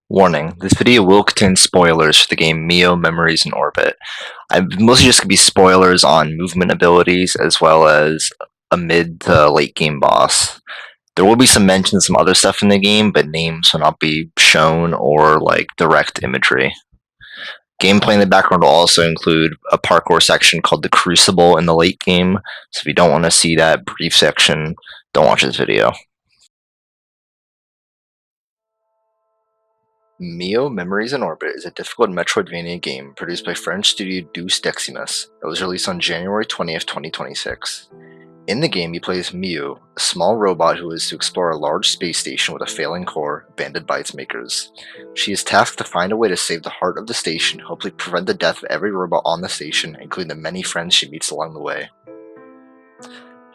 Warning, this video will contain spoilers for the game MIO Memories in Orbit. I'm mostly just going to be spoilers on movement abilities as well as a mid to late game boss. There will be some mention of some other stuff in the game, but names will not be shown or like direct imagery. Gameplay in the background will also include a parkour section called the Crucible in the late game, so if you don't want to see that brief section, don't watch this video. MIO Memories in Orbit is a difficult Metroid-vania game produced by French studio Deus Deximus. It was released on January 20th, 2026. In the game, you play as MIO, a small robot who is to explore a large space station with a failing core, abandoned by its makers. She is tasked to find a way to save the heart of the station, hopefully prevent the death of every robot on the station, including the many friends she meets along the way.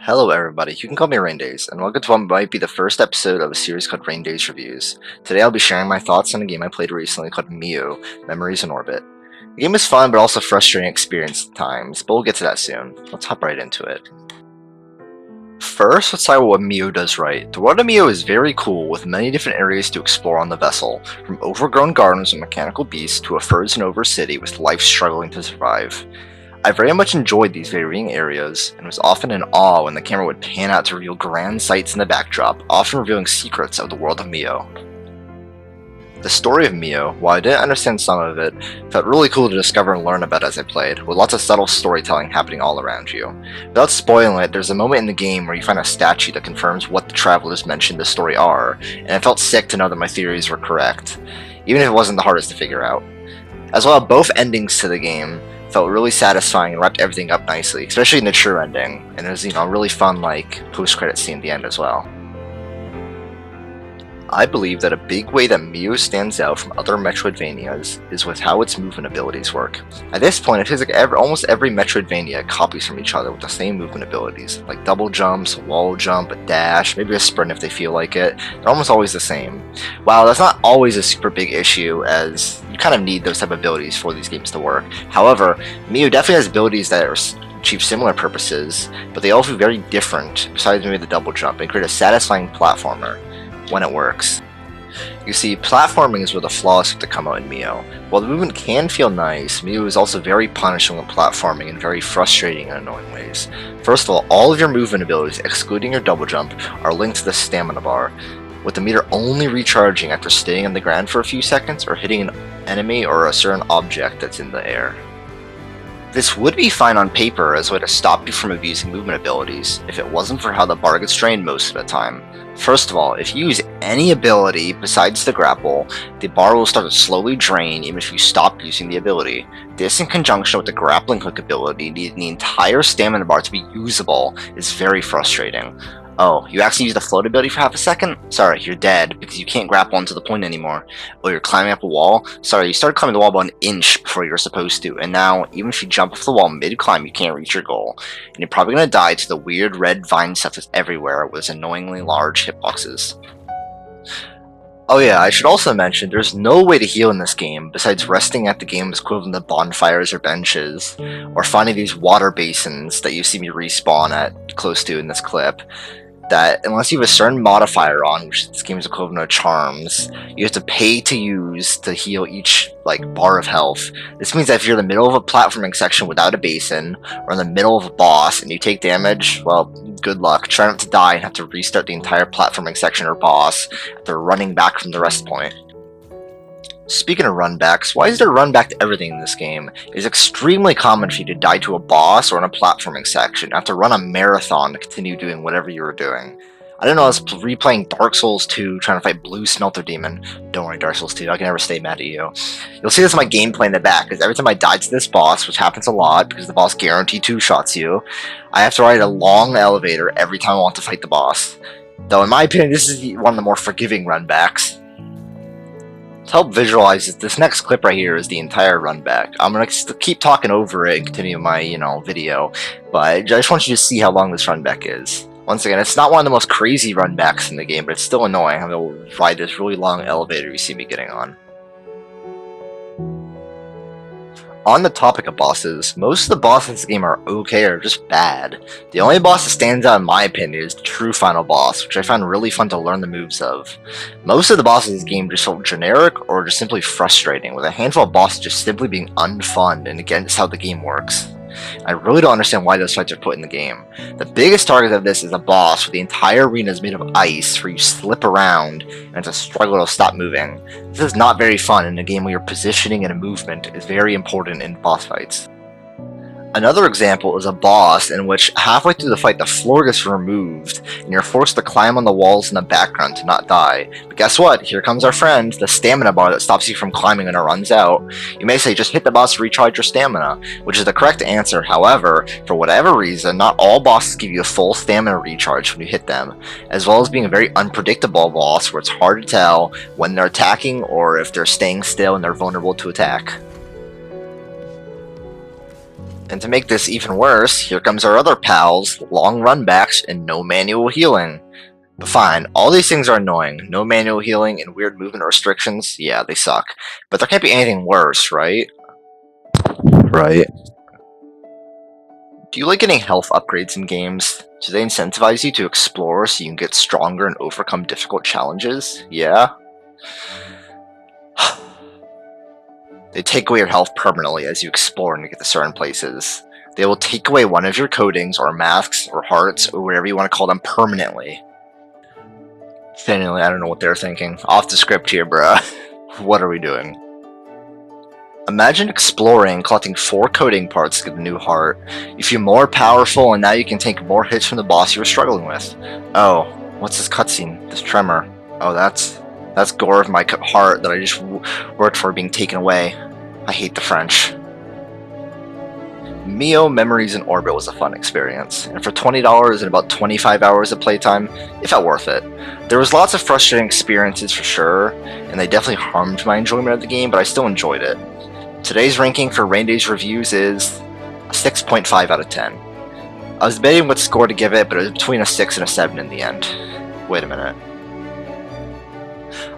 Hello everybody, you can call me RywnDaze, and welcome to what might be the first episode of a series called RywnDaze Reviews. Today I'll be sharing my thoughts on a game I played recently called MIO, Memories in Orbit. The game is fun but also frustrating experience at times, but we'll get to that soon. Let's hop right into it. First, let's talk about what MIO does right. The world of MIO is very cool, with many different areas to explore on the vessel, from overgrown gardens with mechanical beasts to a frozen over city with life struggling to survive. I very much enjoyed these varying areas, and was often in awe when the camera would pan out to reveal grand sights in the backdrop, often revealing secrets of the world of MIO. The story of MIO, while I didn't understand some of it, felt really cool to discover and learn about as I played, with lots of subtle storytelling happening all around you. Without spoiling it, there's a moment in the game where you find a statue that confirms what the travelers mentioned the story are, and it felt sick to know that my theories were correct, even if it wasn't the hardest to figure out. As well, both endings to the game felt really satisfying and wrapped everything up nicely, especially in the true ending, and it was, a really fun, post-credit scene at the end as well. I believe that a big way that MIO stands out from other Metroid-vanias is with how its movement abilities work. At this point, it feels like almost every Metroid-vania copies from each other with the same movement abilities, like double jumps, a wall jump, a dash, maybe a sprint if they feel like it. They're almost always the same. While that's not always a super big issue, as you kind of need those type of abilities for these games to work. However, MIO definitely has abilities that achieve similar purposes, but they all feel very different, besides maybe the double jump, and create a satisfying platformer when it works. You see, platforming is where the flaws have to come out in MIO. While the movement can feel nice, MIO is also very punishing with platforming in very frustrating and annoying ways. First of all of your movement abilities, excluding your double jump, are linked to the stamina bar, with the meter only recharging after staying on the ground for a few seconds or hitting an enemy or a certain object that's in the air. This would be fine on paper as a way to stop you from abusing movement abilities, if it wasn't for how the bar gets drained most of the time. First of all, if you use any ability besides the grapple, the bar will start to slowly drain even if you stop using the ability. This in conjunction with the grappling hook ability needing the entire stamina bar to be usable is very frustrating. Oh, you actually used the float ability for half a second? Sorry, you're dead, because you can't grapple onto the point anymore. Oh, you're climbing up a wall? Sorry, you started climbing the wall about an inch before you were supposed to, and now, even if you jump off the wall mid-climb, you can't reach your goal. And you're probably gonna die to the weird red vine stuff that's everywhere with its annoyingly large hitboxes. Oh yeah, I should also mention, there's no way to heal in this game, besides resting at the game's equivalent of bonfires or benches, or finding these water basins that you see me respawn at close to in this clip, that unless you have a certain modifier on, which this game's equivalent of charms, you have to pay to use to heal each bar of health. This means that if you're in the middle of a platforming section without a basin, or in the middle of a boss and you take damage, well, good luck. Try not to die and have to restart the entire platforming section or boss after running back from the rest point. Speaking of runbacks, why is there a runback to everything in this game? It is extremely common for you to die to a boss or in a platforming section, and have to run a marathon to continue doing whatever you were doing. I don't know, I was replaying Dark Souls 2, trying to fight Blue Smelter Demon. Don't worry, Dark Souls 2, I can never stay mad at you. You'll see this in my gameplay in the back, because every time I die to this boss, which happens a lot, because the boss guaranteed two-shots you, I have to ride a long elevator every time I want to fight the boss. Though in my opinion, this is one of the more forgiving runbacks. To help visualize this next clip right here is the entire run back. I'm going to keep talking over it and continue my, video, but I just want you to see how long this run back is. Once again, it's not one of the most crazy run backs in the game, but it's still annoying having to ride this really long elevator you see me getting on. On the topic of bosses, most of the bosses in this game are okay or just bad. The only boss that stands out in my opinion is the true final boss, which I found really fun to learn the moves of. Most of the bosses in this game just felt generic or just simply frustrating, with a handful of bosses just simply being unfun and against how the game works. I really don't understand why those fights are put in the game. The biggest target of this is a boss where the entire arena is made of ice, where you slip around and it's a struggle to stop moving. This is not very fun in a game where your positioning and movement is very important in boss fights. Another example is a boss in which halfway through the fight the floor gets removed and you're forced to climb on the walls in the background to not die. But guess what? Here comes our friend, the stamina bar that stops you from climbing when it runs out. You may say just hit the boss to recharge your stamina, which is the correct answer. However, for whatever reason, not all bosses give you a full stamina recharge when you hit them, as well as being a very unpredictable boss where it's hard to tell when they're attacking or if they're staying still and they're vulnerable to attack. And to make this even worse, here comes our other pals, long runbacks and no manual healing. But fine, all these things are annoying. No manual healing and weird movement restrictions, yeah, they suck. But there can't be anything worse, right? Right. Do you like getting health upgrades in games? Do they incentivize you to explore so you can get stronger and overcome difficult challenges? Yeah? They take away your health permanently as you explore and get to certain places. They will take away one of your coatings, or masks, or hearts, or whatever you want to call them permanently. Genuinely, I don't know what they're thinking. Off the script here, bruh. What are we doing? Imagine exploring, collecting 4 coating parts to get a new heart. You feel more powerful, and now you can take more hits from the boss you were struggling with. Oh, what's this cutscene? This tremor. Oh, that's gore of my heart that I just worked for being taken away. I hate the French. MIO Memories in Orbit was a fun experience, and for $20 and about 25 hours of playtime, it felt worth it. There was lots of frustrating experiences for sure, and they definitely harmed my enjoyment of the game, but I still enjoyed it. Today's ranking for RywnDaze reviews is a 6.5 out of 10. I was debating what score to give it, but it was between a 6 and a 7 in the end. Wait a minute.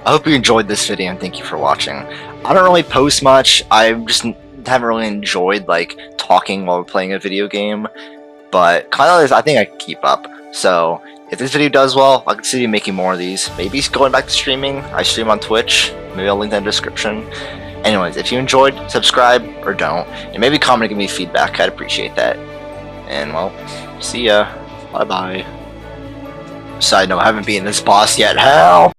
I hope you enjoyed this video and thank you for watching. I don't really post much. I just haven't really enjoyed like talking while we're playing a video game, but kind of I think I can keep up. So if this video does well, I'll consider making more of these. Maybe going back to streaming. I stream on Twitch. Maybe I'll link that in the description. Anyways, if you enjoyed, subscribe or don't, and maybe comment and give me feedback. I'd appreciate that. And well, see ya. Bye bye. Side note, I haven't beaten this boss yet. Help!